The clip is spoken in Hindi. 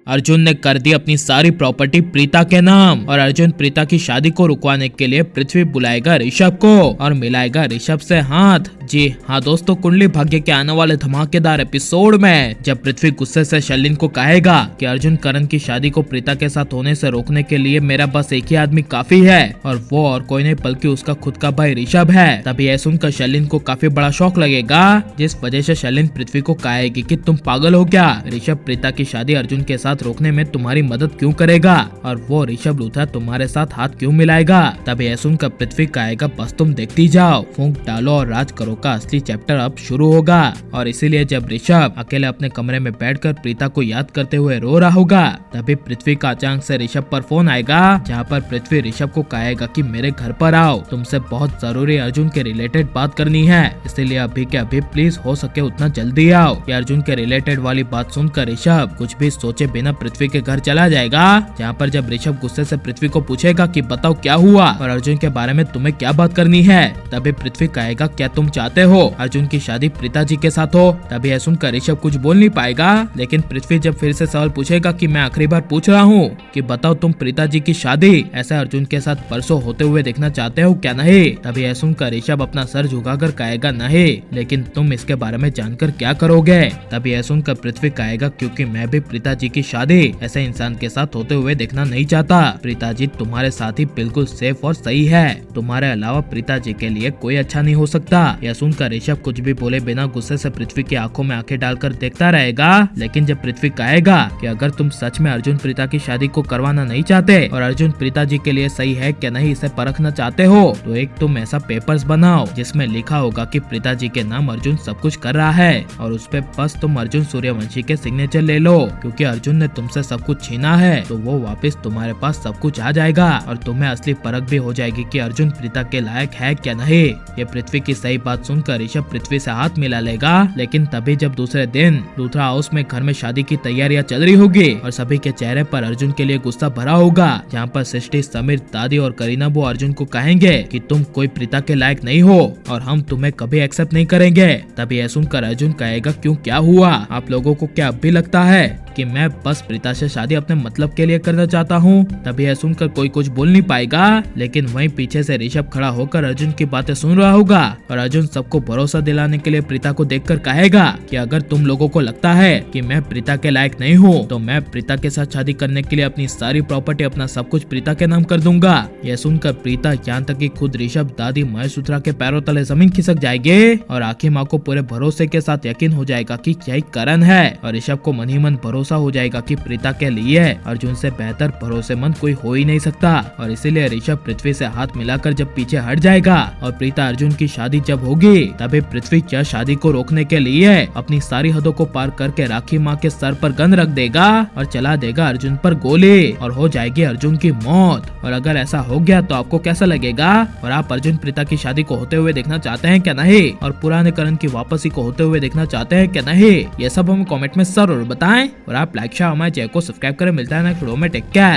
अर्जुन ने कर दी अपनी सारी प्रॉपर्टी प्रीता के नाम और अर्जुन प्रीता की शादी को रुकवाने के लिए पृथ्वी बुलाएगा ऋषभ को और मिलाएगा ऋषभ से हाथ। जी हाँ दोस्तों, कुंडली भाग्य के आने वाले धमाकेदार एपिसोड में जब पृथ्वी गुस्से से शर्लिन को कहेगा कि अर्जुन करण की शादी को प्रीता के साथ होने से रोकने के लिए मेरा बस एक ही आदमी काफी है और वो और कोई नहीं बल्कि उसका खुद का भाई ऋषभ है। तभी यह सुनकर शर्लिन को काफी बड़ा शौक लगेगा, जिस वजह से शर्लिन पृथ्वी को कहेगी कि तुम पागल हो क्या, ऋषभ प्रीता की शादी अर्जुन के साथ रोकने में तुम्हारी मदद क्यों करेगा और वो ऋषभ लूथरा तुम्हारे साथ हाथ क्यों मिलाएगा। तभी यह सुनकर पृथ्वी कहेगा बस तुम देखती जाओ, फूंक डालो और राज करो का असली चैप्टर अब शुरू होगा। और इसीलिए जब ऋषभ अकेले अपने कमरे में बैठकर प्रीता को याद करते हुए रो रहा होगा, तभी पृथ्वी का अचानक से ऋषभ पर फोन आएगा, जहाँ पर पृथ्वी ऋषभ को कहेगा कि मेरे घर पर आओ, तुमसे बहुत जरूरी अर्जुन के रिलेटेड बात करनी है, इसीलिए अभी के अभी प्लीज हो सके उतना जल्दी आओ। अर्जुन के रिलेटेड वाली बात सुनकर ऋषभ कुछ भी सोचे बिना पृथ्वी के घर चला जाएगा, जहाँ पर जब ऋषभ गुस्से से पृथ्वी को पूछेगा कि बताओ क्या हुआ और अर्जुन के बारे में तुम्हें क्या बात करनी है। तभी पृथ्वी कहेगा क्या तुम चाहते हो अर्जुन की शादी प्रीता जी के साथ हो। तभी यह सुनकर ऋषभ कुछ बोल नहीं पाएगा, लेकिन पृथ्वी जब फिर से सवाल पूछेगा कि मैं आखिरी बार पूछ रहा हूँ कि बताओ तुम प्रीता जी की शादी ऐसे अर्जुन के साथ परसों होते हुए देखना चाहते हो क्या नहीं। तभी यह सुनकर ऋषभ अपना सर झुकाकर कहेगा नहीं, लेकिन तुम इसके बारे में जानकर क्या करोगे। तभी यह सुनकर पृथ्वी कहेगा क्योंकि मैं भी प्रीता जी की शादी ऐसे इंसान के साथ होते हुए देखना नहीं चाहता। प्रीता जी तुम्हारे साथ ही बिल्कुल सेफ और सही है, तुम्हारे अलावा प्रीता जी के लिए कोई अच्छा नहीं हो सकता। यह सुनकर ऋषभ कुछ भी बोले बिना गुस्से से पृथ्वी की आंखों में आंखें डालकर देखता रहेगा, लेकिन जब पृथ्वी कहेगा कि अगर तुम सच में अर्जुन प्रीता की शादी को करवाना नहीं चाहते और अर्जुन प्रीता जी के लिए सही है क्या नहीं इसे परखना चाहते हो, तो एक तुम ऐसा पेपर्स बनाओ जिसमें लिखा होगा कि प्रीता जी के नाम अर्जुन सब कुछ कर रहा है और उस पे बस तुम अर्जुन सूर्यवंशी के सिग्नेचर ले लो, क्योंकि अर्जुन ने तुमसे सब कुछ छीना है तो वो वापस तुम्हारे पास सब कुछ आ जाएगा और तुम्हें असली परख भी हो जाएगी कि अर्जुन प्रीता के लायक है क्या नहीं। ये पृथ्वी की सही बात सुनकर ऋषभ पृथ्वी से हाथ मिला लेगा, लेकिन तभी जब दूसरे दिन लूथरा हाउस में घर में शादी की तैयारियां चल रही होगी और सभी के चेहरे पर अर्जुन के लिए गुस्सा भरा होगा, जहाँ पर सृष्टि, समीर, दादी और करीना वो अर्जुन को कहेंगे कि तुम कोई प्रीता के लायक नहीं हो और हम तुम्हें कभी एक्सेप्ट नहीं करेंगे। तभी यह सुनकर अर्जुन कहेगा क्यों क्या हुआ, आप लोगों को क्या अब भी लगता है कि मैं बस प्रीता से शादी अपने मतलब के लिए करना चाहता हूँ। तभी यह सुनकर कोई कुछ बोल नहीं पाएगा, लेकिन वहीं पीछे से ऋषभ खड़ा होकर अर्जुन की बातें सुन रहा होगा और अर्जुन सबको भरोसा दिलाने के लिए प्रीता को देखकर कहेगा कि अगर तुम लोगों को लगता है कि मैं प्रीता के लायक नहीं हूँ तो मैं प्रीता के साथ शादी करने के लिए अपनी सारी प्रॉपर्टी, अपना सब कुछ प्रीता के नाम कर दूंगा। यह सुनकर प्रीता, यहाँ तक कि खुद ऋषभ, दादी, महेश लूथरा के पैरों तले जमीन खिसक जाएगी और आखिर माँ को पूरे भरोसे के साथ यकीन हो जाएगा कि यही करण है और ऋषभ को मन ही मन भरोसा हो जाएगा कि प्रीता के लिए अर्जुन से बेहतर भरोसेमंद कोई हो ही नहीं सकता। और इसीलिए ऋषभ पृथ्वी से हाथ मिलाकर जब पीछे हट जाएगा और प्रीता अर्जुन की शादी जब होगी, तभी पृथ्वी क्या शादी को रोकने के लिए अपनी सारी हदों को पार करके राखी माँ के सर पर गन रख देगा और चला देगा अर्जुन पर गोली और हो जाएगी अर्जुन की मौत। और अगर ऐसा हो गया तो आपको कैसा लगेगा और आप अर्जुन प्रीता की शादी को होते हुए देखना चाहते हैं क्या नहीं और पुराने करण की वापसी को होते हुए देखना चाहते हैं क्या नहीं, ये सब हमें कमेंट में जरूर बताएं और आप लाइक शेयर हमारे चैनल को सब्सक्राइब करें। मिलता है नेक्स्ट वीडियो में, टेक केयर।